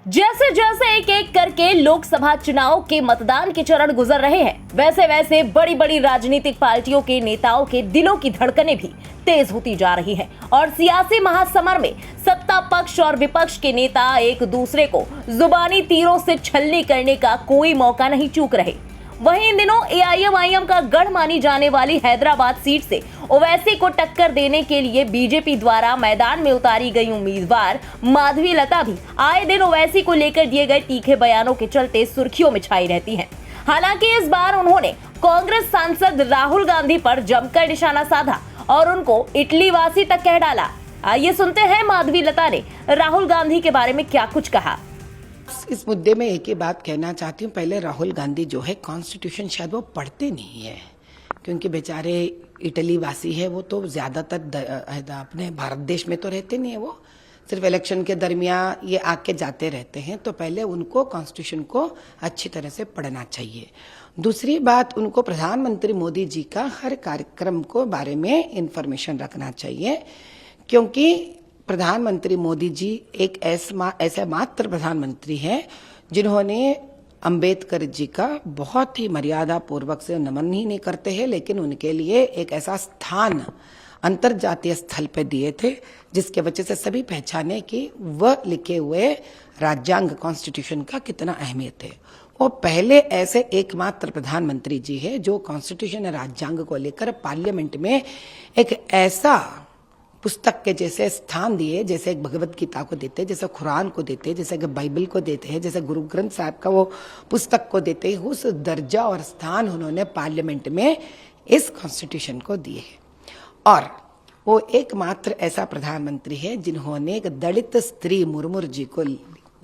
जैसे जैसे एक एक करके लोकसभा चुनाव के मतदान के चरण गुजर रहे हैं, वैसे वैसे बड़ी बड़ी राजनीतिक पार्टियों के नेताओं के दिलों की धड़कनें भी तेज होती जा रही हैं और सियासी महासमर में सत्ता पक्ष और विपक्ष के नेता एक दूसरे को जुबानी तीरों से छलनी करने का कोई मौका नहीं चूक रहे। वहीं इन दिनों एआईएमआईएम का गढ़ मानी जाने वाली हैदराबाद सीट से ओवैसी को टक्कर देने के लिए बीजेपी द्वारा मैदान में उतारी गई उम्मीदवार माधवी लता भी आए दिन ओवैसी को लेकर दिए गए तीखे बयानों के चलते सुर्खियों में छाई रहती हैं। हालांकि इस बार उन्होंने कांग्रेस सांसद राहुल गांधी पर जमकर निशाना साधा और उनको इटली वासी तक कह डाला। आइए सुनते हैं माधवी लता ने राहुल गांधी के बारे में क्या कुछ कहा। इस मुद्दे में एक ही बात कहना चाहती हूँ। पहले राहुल गांधी जो है कॉन्स्टिट्यूशन शायद वो पढ़ते नहीं है, क्योंकि बेचारे इटली वासी है। वो तो ज्यादातर अपने भारत देश में तो रहते नहीं है, वो सिर्फ इलेक्शन के दरमियान ये आके जाते रहते हैं। तो पहले उनको कॉन्स्टिट्यूशन को अच्छी तरह से पढ़ना चाहिए। दूसरी बात, उनको प्रधानमंत्री मोदी जी का हर कार्यक्रम को बारे में इंफॉर्मेशन रखना चाहिए, क्योंकि प्रधानमंत्री मोदी जी एक ऐसे मात्र प्रधानमंत्री हैं जिन्होंने अंबेडकर जी का बहुत ही मर्यादा पूर्वक से नमन ही नहीं करते हैं, लेकिन उनके लिए एक ऐसा स्थान अंतर्जातीय स्थल पे दिए थे जिसके वजह से सभी पहचाने कि वह लिखे हुए राज्यांग कॉन्स्टिट्यूशन का कितना अहमियत है। वो पहले ऐसे एकमात्र प्रधानमंत्री जी है जो कॉन्स्टिट्यूशन राज्यांग को लेकर पार्लियामेंट में एक ऐसा पुस्तक के जैसे स्थान दिए, जैसे एक भगवत गीता को देते हैं, जैसे कुरान को देते हैं, जैसे बाइबल को देते हैं, जैसे गुरु ग्रंथ साहब का वो पुस्तक को देते हैं, उस दर्जा और स्थान उन्होंने पार्लियामेंट में इस कॉन्स्टिट्यूशन को दिए है। और वो एकमात्र ऐसा प्रधानमंत्री है जिन्होंने एक दलित स्त्री मुर्मू जी को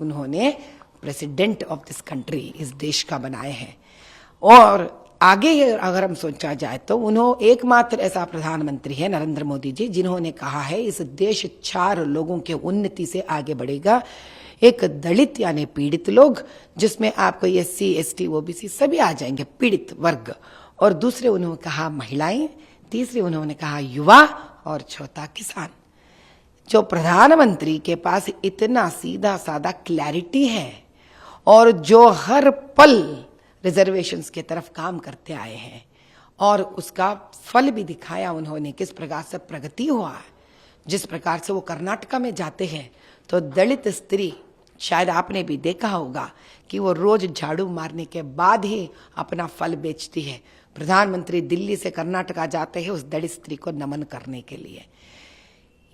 उन्होंने प्रेसिडेंट ऑफ दिस कंट्री, इस देश का बनाए हैं। और आगे अगर हम सोचा जाए तो उन्होंने एकमात्र ऐसा प्रधानमंत्री है नरेंद्र मोदी जी जिन्होंने कहा है इस देश 4 लोगों के उन्नति से आगे बढ़ेगा। एक दलित यानी पीड़ित लोग, जिसमें आपको एससी एसटी ओबीसी सभी आ जाएंगे, पीड़ित वर्ग। और दूसरे उन्होंने कहा महिलाएं, तीसरे उन्होंने कहा युवा, और चौथा किसान। जो प्रधानमंत्री के पास इतना सीधा साधा क्लैरिटी है और जो हर पल रिजर्वेशंस की तरफ काम करते आए हैं और उसका फल भी दिखाया उन्होंने, किस प्रकार से प्रगति हुआ है। जिस प्रकार से वो कर्नाटका में जाते हैं तो दलित स्त्री, शायद आपने भी देखा होगा कि वो रोज झाड़ू मारने के बाद ही अपना फल बेचती है। प्रधानमंत्री दिल्ली से कर्नाटका जाते हैं उस दलित स्त्री को नमन करने के लिए।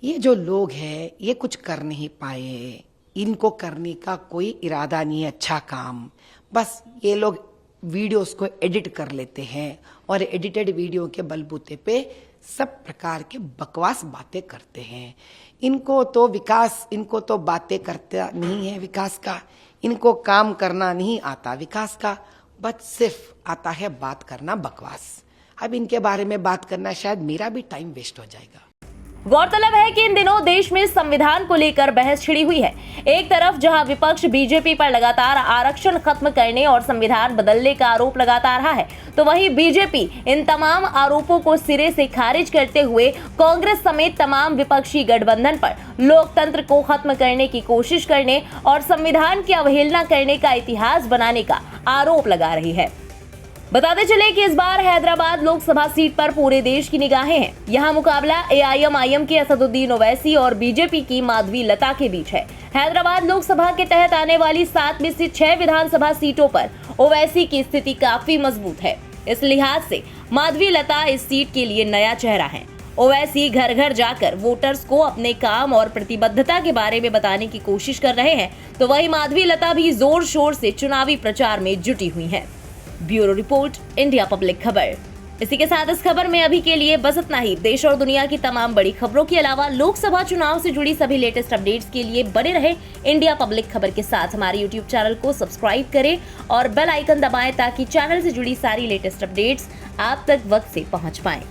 ये जो लोग हैं ये कुछ कर नहीं पाए, इनको करने का कोई इरादा नहीं है अच्छा काम। बस ये लोग वीडियोस को एडिट कर लेते हैं और एडिटेड वीडियो के बलबूते पे सब प्रकार के बकवास बातें करते हैं। इनको तो बातें करता नहीं है विकास का, इनको काम करना नहीं आता विकास का, बस सिर्फ आता है बात करना बकवास। अब इनके बारे में बात करना शायद मेरा भी टाइम वेस्ट हो जाएगा। गौरतलब है कि इन दिनों देश में संविधान को लेकर बहस छिड़ी हुई है। एक तरफ जहां विपक्ष बीजेपी पर लगातार आरक्षण खत्म करने और संविधान बदलने का आरोप लगाता रहा है, तो वहीं बीजेपी इन तमाम आरोपों को सिरे से खारिज करते हुए कांग्रेस समेत तमाम विपक्षी गठबंधन पर लोकतंत्र को खत्म करने की कोशिश करने और संविधान की अवहेलना करने का इतिहास बनाने का आरोप लगा रही है। बताते चले कि इस बार हैदराबाद लोकसभा सीट पर पूरे देश की निगाहें हैं। यहाँ मुकाबला एआईएमआईएम के असदुद्दीन ओवैसी और बीजेपी की माधवी लता के बीच है। हैदराबाद लोकसभा के तहत आने वाली 7 में से 6 विधानसभा सीटों पर ओवैसी की स्थिति काफी मजबूत है। इस लिहाज से माधवी लता इस सीट के लिए नया चेहरा है। ओवैसी घर घर जाकर वोटर्स को अपने काम और प्रतिबद्धता के बारे में बताने की कोशिश कर रहे हैं, तो वहीं माधवी लता भी जोर शोर से चुनावी प्रचार में जुटी हुई है। ब्यूरो रिपोर्ट, इंडिया पब्लिक खबर। इसी के साथ इस खबर में अभी के लिए बस इतना ही। देश और दुनिया की तमाम बड़ी खबरों के अलावा लोकसभा चुनाव से जुड़ी सभी लेटेस्ट अपडेट्स के लिए बने रहे इंडिया पब्लिक खबर के साथ। हमारे यूट्यूब चैनल को सब्सक्राइब करें और बेल आइकन दबाएं ताकि चैनल से जुड़ी सारी लेटेस्ट अपडेट्स आप तक वक्त से पहुंच पाएं।